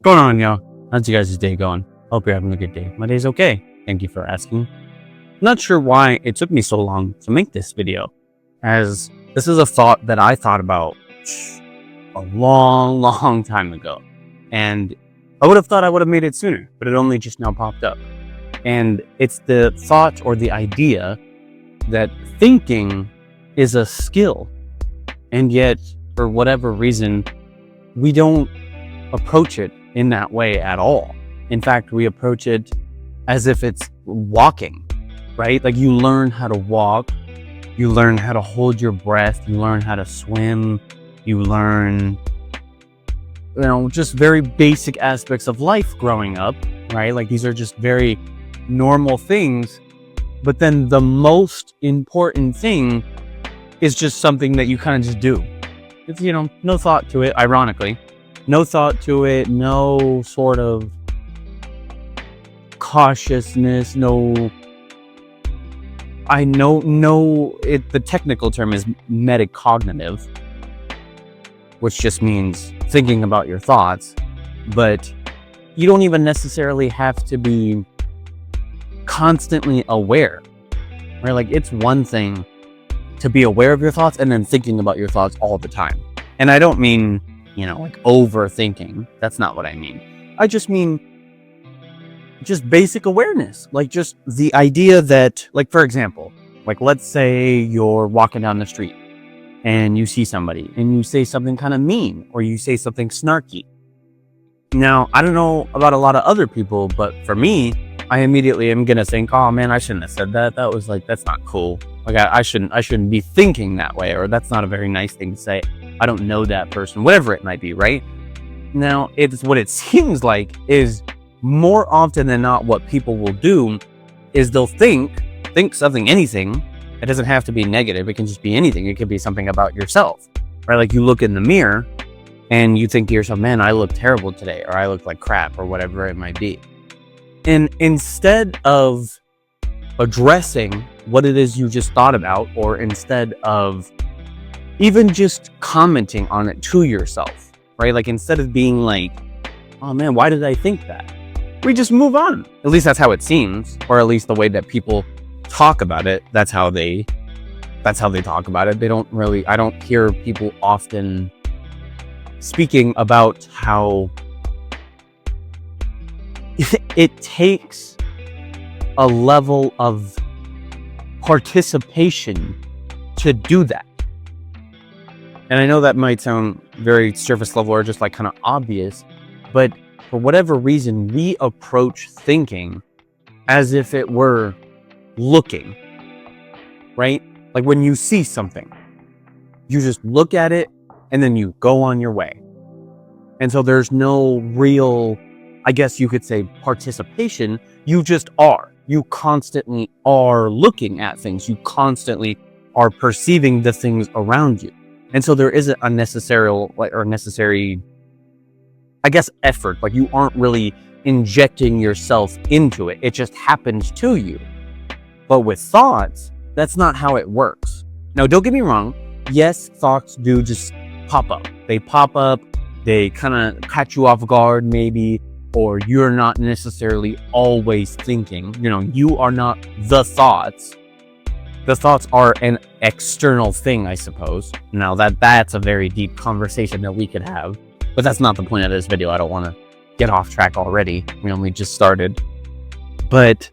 Going on, y'all? How's you guys' day going? Hope you're having a good day. My day's okay. Thank you for asking. Not sure why it took me so long to make this video, as this is a thought that I thought about a long, long time ago. And I would have thought I would have made it sooner, but it only just now popped up. And it's the thought or the idea that thinking is a skill. And yet, for whatever reason, we don't approach it in that way at all. In fact, we approach it as if it's walking, right? Like you learn how to walk, you learn how to hold your breath, you learn how to swim, you learn, just very basic aspects of life growing up, right? Like these are just very normal things. But then the most important thing is just something that you kind of just do. It's, no thought to it, ironically. No thought to it, no sort of cautiousness, the technical term is metacognitive, which just means thinking about your thoughts, but you don't even necessarily have to be constantly aware, right? Like it's one thing to be aware of your thoughts and then thinking about your thoughts all the time. And I don't mean like overthinking. That's not what I mean. I just mean just basic awareness. Like just the idea that, like, for example, like let's say you're walking down the street and you see somebody and you say something kind of mean or you say something snarky. Now, I don't know about a lot of other people, but for me, I immediately am going to think, oh man, I shouldn't have said that. That was like, that's not cool. Like I shouldn't be thinking that way, or that's not a very nice thing to say. I don't know that person, whatever it might be, right? Now, it's what it seems like is more often than not what people will do is they'll think something, anything. It doesn't have to be negative. It can just be anything. It could be something about yourself, right? Like you look in the mirror and you think to yourself, man, I look terrible today, or I look like crap, or whatever it might be. And instead of addressing what it is you just thought about, or instead of even just commenting on it to yourself, right? Like instead of being like, oh man, why did I think that? We just move on. At least that's how it seems, or at least the way that people talk about it. That's how they talk about it. I don't hear people often speaking about how it takes a level of participation to do that. And I know that might sound very surface level or just like kind of obvious, but for whatever reason, we approach thinking as if it were looking, right? Like when you see something, you just look at it and then you go on your way. And so there's no real, I guess you could say, participation. You just are. You constantly are looking at things. You constantly are perceiving the things around you. And so there isn't a necessary, I guess, effort. Like you aren't really injecting yourself into it. It just happens to you. But with thoughts, that's not how it works. Now, don't get me wrong. Yes, thoughts do just pop up. They pop up. They kind of catch you off guard, maybe, or you're not necessarily always thinking. You are not the thoughts. The thoughts are an external thing, I suppose. Now that's a very deep conversation that we could have, but that's not the point of this video. I don't want to get off track already. We only just started. But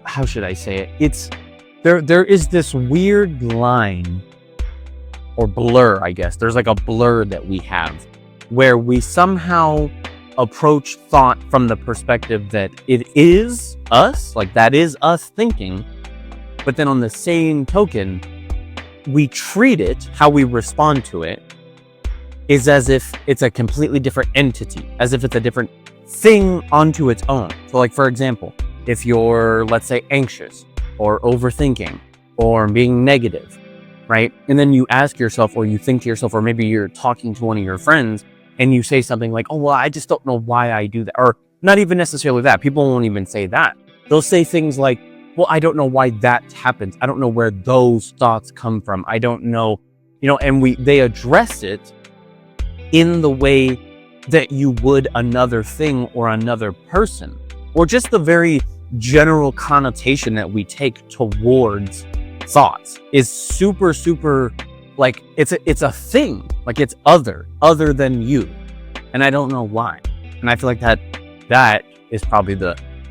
how should I say it? It's there is this weird line or blur, I guess. There's like a blur that we have where we somehow approach thought from the perspective that it is us, like that is us thinking, but then on the same token, we treat it, how we respond to it, is as if it's a completely different entity, as if it's a different thing onto its own. So like, for example, if you're, let's say, anxious or overthinking or being negative, right? And then you ask yourself, or you think to yourself, or maybe you're talking to one of your friends and you say something like, oh, well, I just don't know why I do that. Or not even necessarily that. People won't even say that. They'll say things like, well, I don't know why that happens. I don't know where those thoughts come from. I don't know, and they address it in the way that you would another thing or another person, or just the very general connotation that we take towards thoughts is super, super, like, it's a thing, like it's other than you. And I don't know why. And I feel like that is probably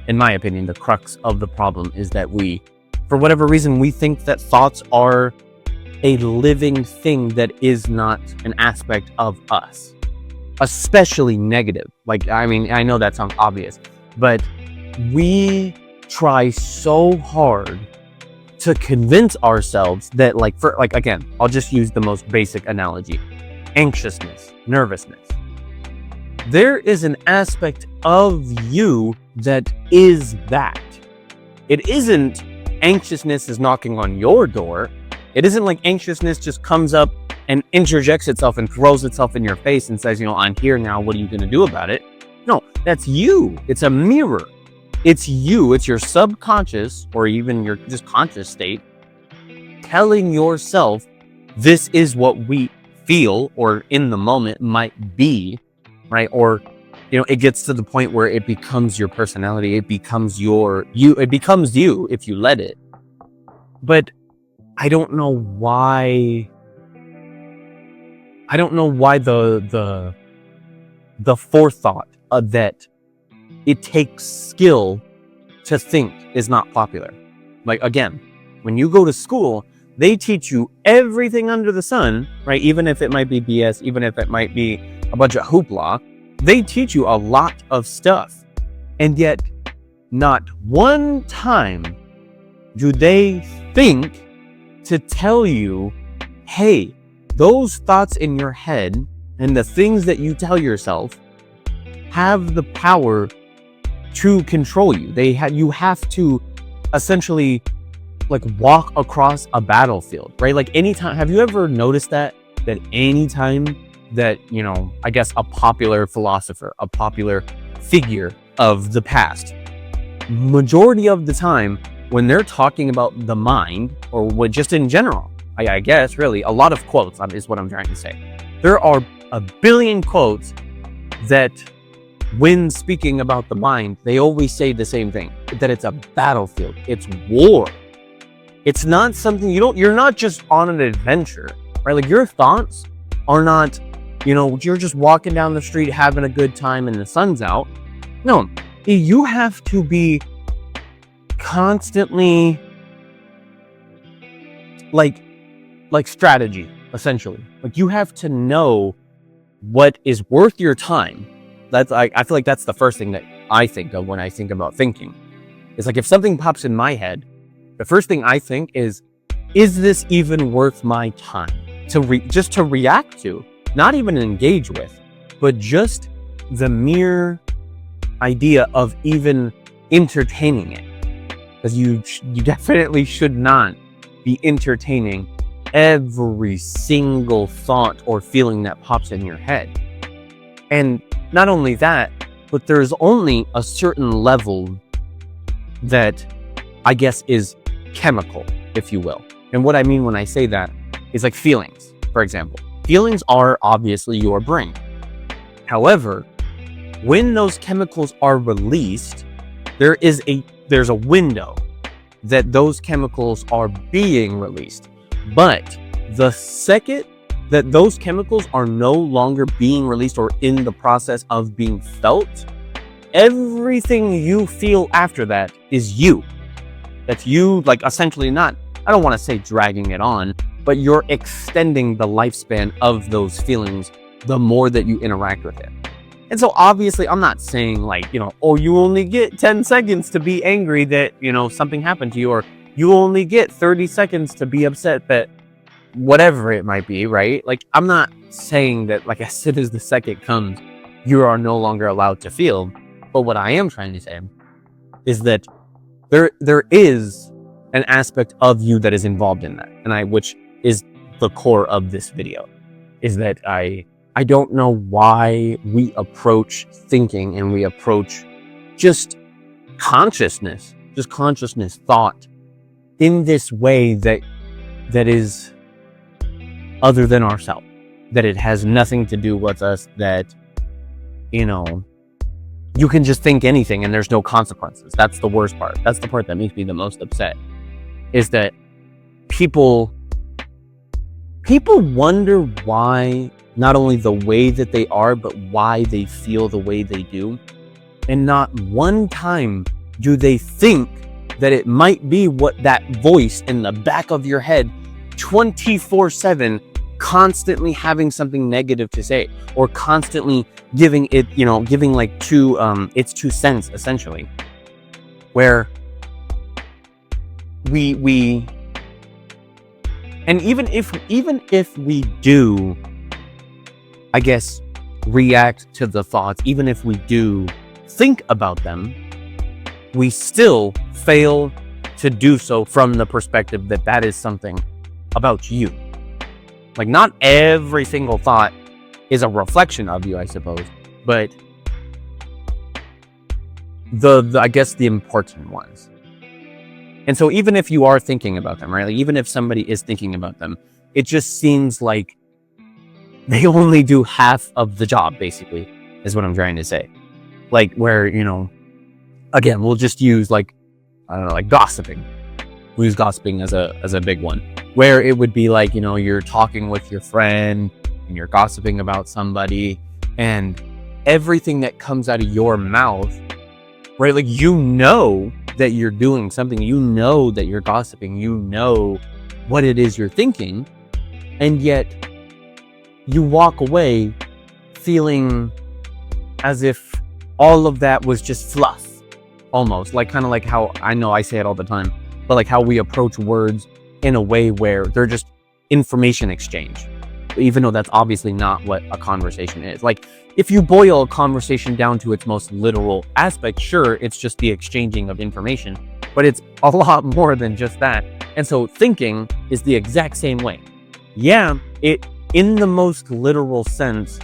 in my opinion, the crux of the problem, is that we, for whatever reason, we think that thoughts are a living thing that is not an aspect of us, especially negative. Like, I mean, I know that sounds obvious, but we try so hard to convince ourselves that, like, again, I'll just use the most basic analogy: anxiousness, nervousness. There is an aspect of you that is that. It isn't anxiousness is knocking on your door. It isn't like anxiousness just comes up and interjects itself and throws itself in your face and says, I'm here now, what are you going to do about it? No, that's you. It's a mirror. It's you. It's your subconscious, or even your just conscious state, telling yourself this is what we feel, or in the moment might be, right? Or, it gets to the point where it becomes your personality. It becomes it becomes you if you let it. But I don't know why the forethought of that it takes skill to think is not popular. Like, again, when you go to school, they teach you everything under the sun, right? Even if it might be BS, even if it might be a bunch of hoopla, they teach you a lot of stuff. And yet, not one time do they think to tell you, hey, those thoughts in your head and the things that you tell yourself have the power to control you. You have to essentially, like, walk across a battlefield, right? Like, anytime, have you ever noticed that anytime that, I guess a popular philosopher, a popular figure of the past, majority of the time when they're talking about the mind, or just in general, I guess really a lot of quotes is what I'm trying to say. There are a billion quotes that, when speaking about the mind, they always say the same thing, that it's a battlefield, it's war. It's not something you're not just on an adventure, right? Like, your thoughts are not, you're just walking down the street having a good time and the sun's out. No, you have to be constantly like strategy, essentially. Like, you have to know what is worth your time. That's I feel like that's the first thing that I think of when I think about thinking. It's like, if something pops in my head, the first thing I think is this even worth my time just to react to, not even engage with, but just the mere idea of even entertaining it. Because you definitely should not be entertaining every single thought or feeling that pops in your head. And not only that, but there's only a certain level that I guess is chemical, if you will. And what I mean when I say that is, like, feelings, for example. Feelings are obviously your brain. However, when those chemicals are released, there's a window that those chemicals are being released. But the second that those chemicals are no longer being released or in the process of being felt, everything you feel after that is you. That's you, like, essentially not, I don't want to say dragging it on, but you're extending the lifespan of those feelings the more that you interact with it. And so obviously I'm not saying, like, you only get 10 seconds to be angry that, something happened to you, or you only get 30 seconds to be upset that whatever it might be, right? Like, I'm not saying that, like, as soon as the second comes, you are no longer allowed to feel. But what I am trying to say is that there is an aspect of you that is involved in that. And which is the core of this video, is that I don't know why we approach thinking and we approach just consciousness, thought, in this way that is other than ourselves. that it has nothing to do with us, that, you know, you can just think anything and there's no consequences. That's the worst part. That's the part that makes me the most upset, is that people wonder why, not only the way that they are, but why they feel the way they do. And not one time do they think that it might be what that voice in the back of your head 24/7 constantly having something negative to say, or constantly giving it, giving like its 2 cents, essentially, where we and even if we do, I guess, react to the thoughts, even if we do think about them, we still fail to do so from the perspective that that is something about you. Like, not every single thought is a reflection of you, I suppose, but I guess the important ones. And so even if you are thinking about them, right? Like, even if somebody is thinking about them, it just seems like they only do half of the job, basically, is what I'm trying to say. Like, where, again, we'll just use, like, I don't know, like gossiping. We'll use gossiping as a big one, where it would be like, you're talking with your friend and you're gossiping about somebody, and everything that comes out of your mouth, right? Like, that you're doing something, that you're gossiping, what it is you're thinking, and yet you walk away feeling as if all of that was just fluff, almost, like, kind of like how, I know I say it all the time, but like how we approach words in a way where they're just information exchange, even though that's obviously not what a conversation is. Like, if you boil a conversation down to its most literal aspect, sure, it's just the exchanging of information, but it's a lot more than just that. And so thinking is the exact same way. Yeah, in the most literal sense,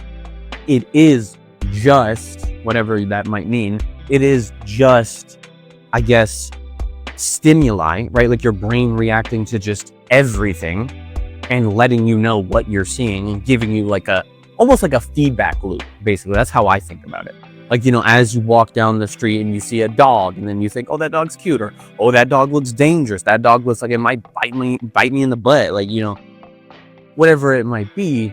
it is just, whatever that might mean, it is just, I guess, stimuli, right? Like your brain reacting to just everything and letting you know what you're seeing and giving you like almost like a feedback loop, basically. That's how I think about it. Like, as you walk down the street and you see a dog, and then you think, oh, that dog's cute, or, oh, that dog looks dangerous. That dog looks like it might bite me in the butt. Like, whatever it might be.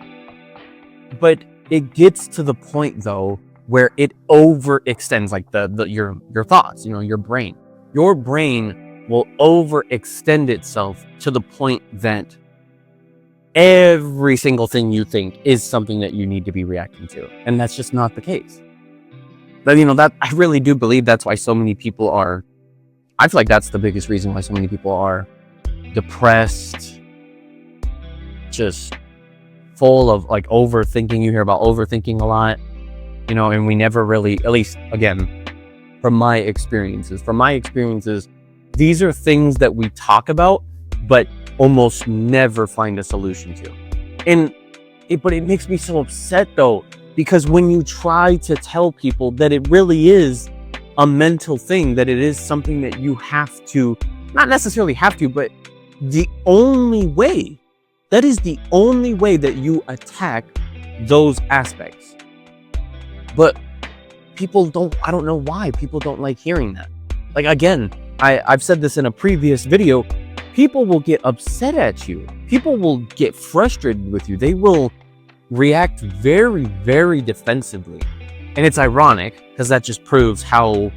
But it gets to the point, though, where it overextends, like your thoughts, your brain. Your brain will overextend itself to the point that every single thing you think is something that you need to be reacting to. And that's just not the case. But, that I really do believe that's why so many people I feel like that's the biggest reason why so many people are depressed, just full of like overthinking. You hear about overthinking a lot, and we never really, at least again, from my experiences, these are things that we talk about, but almost never find a solution to. But it makes me so upset, though, because when you try to tell people that it really is a mental thing, that it is something that you have to, not necessarily have to, but that is the only way that you attack those aspects. But I don't know why people don't like hearing that. Like, again, I've said this in a previous video, people will get upset at you. People will get frustrated with you. They will react very, very defensively. And it's ironic, because that just proves how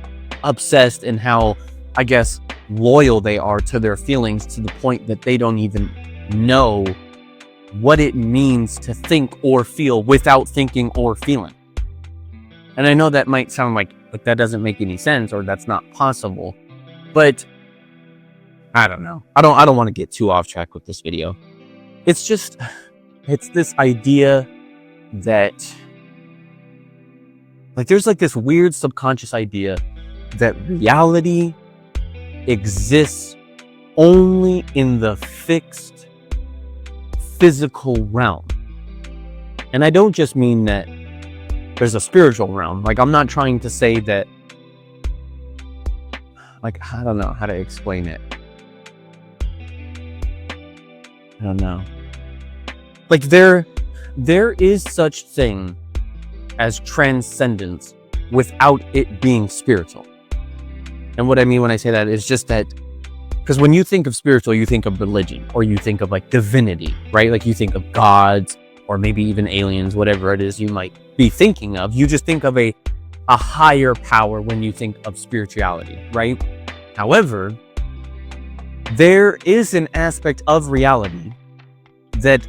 obsessed and how, I guess, loyal they are to their feelings, to the point that they don't even know what it means to think or feel without thinking or feeling. And I know that might sound like that doesn't make any sense, or that's not possible, but I don't know. I don't want to get too off track with this video. It's this idea that, like, there's like this weird subconscious idea that reality exists only in the fixed physical realm. And I don't just mean that there's a spiritual realm. Like, I'm not trying to say that, like, I don't know how to explain it. I don't know. Like, there There is such thing as transcendence without it being spiritual. And what I mean when I say that is just that, because when you think of spiritual, you think of religion, or you think of like divinity, right? Like you think of gods, or maybe even aliens, whatever it is you might be thinking of. You just think of a higher power when you think of spirituality, right? However, there is an aspect of reality that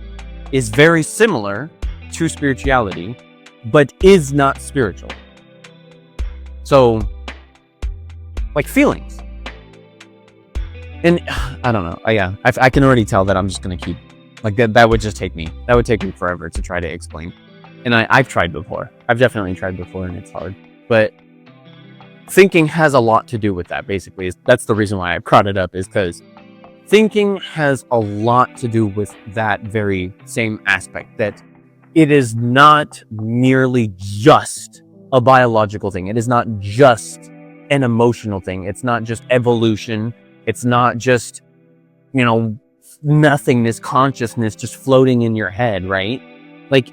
is very similar to spirituality, but is not spiritual. So, like feelings. And I don't know. I can already tell that I'm just going to keep, like that would just take me forever to try to explain. And I've tried before. I've definitely tried before, and it's hard. But thinking has a lot to do with that, basically. That's the reason why I brought it up, is because thinking has a lot to do with that very same aspect, that it is not merely just a biological thing. It is not just an emotional thing. It's not just evolution. It's not just, nothingness, consciousness just floating in your head, right? Like,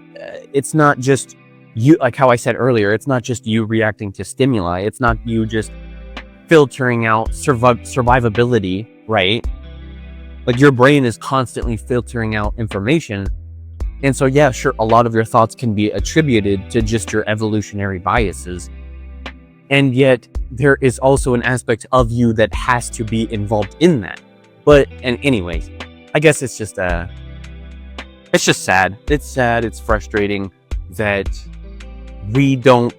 it's not just you, like how I said earlier, it's not just you reacting to stimuli. It's not you just filtering out survivability, right? Like your brain is constantly filtering out information. And so, yeah, sure, a lot of your thoughts can be attributed to just your evolutionary biases. And yet there is also an aspect of you that has to be involved in that. But, and anyways, I guess it's just sad. It's sad. It's frustrating that we don't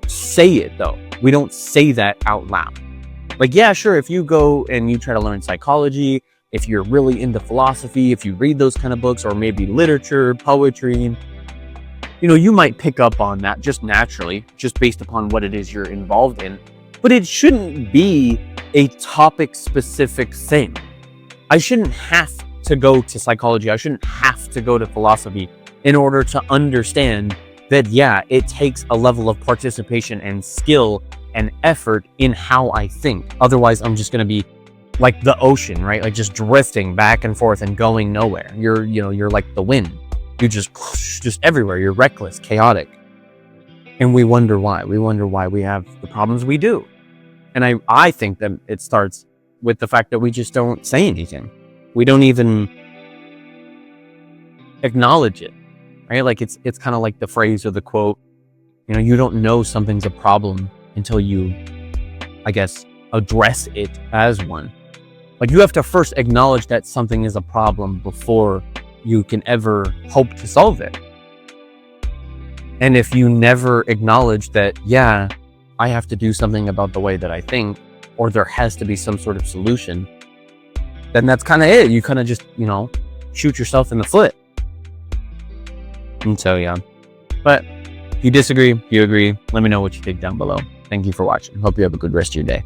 say it, though. We don't say that out loud. Like, yeah, sure, if you go and you try to learn psychology, if you're really into philosophy, if you read those kind of books, or maybe literature, poetry, you might pick up on that just naturally, just based upon what it is you're involved in. But it shouldn't be a topic-specific thing. I shouldn't have to go to psychology. I shouldn't have to go to philosophy in order to understand that, yeah, it takes a level of participation and skill and effort in how I think. Otherwise, I'm just going to be like the ocean, right? Like just drifting back and forth and going nowhere. You're like the wind. You just everywhere. You're reckless, chaotic. And we wonder why. We wonder why we have the problems we do. And I think that it starts with the fact that we just don't say anything. We don't even acknowledge it, right? Like it's kind of like the phrase or the quote, you don't know something's a problem until you, I guess, address it as one. Like you have to first acknowledge that something is a problem before you can ever hope to solve it. And if you never acknowledge that, yeah, I have to do something about the way that I think, or there has to be some sort of solution, then that's kind of it. You kind of just, shoot yourself in the foot. And so, yeah. But if you disagree, if you agree, let me know what you think down below. Thank you for watching. Hope you have a good rest of your day.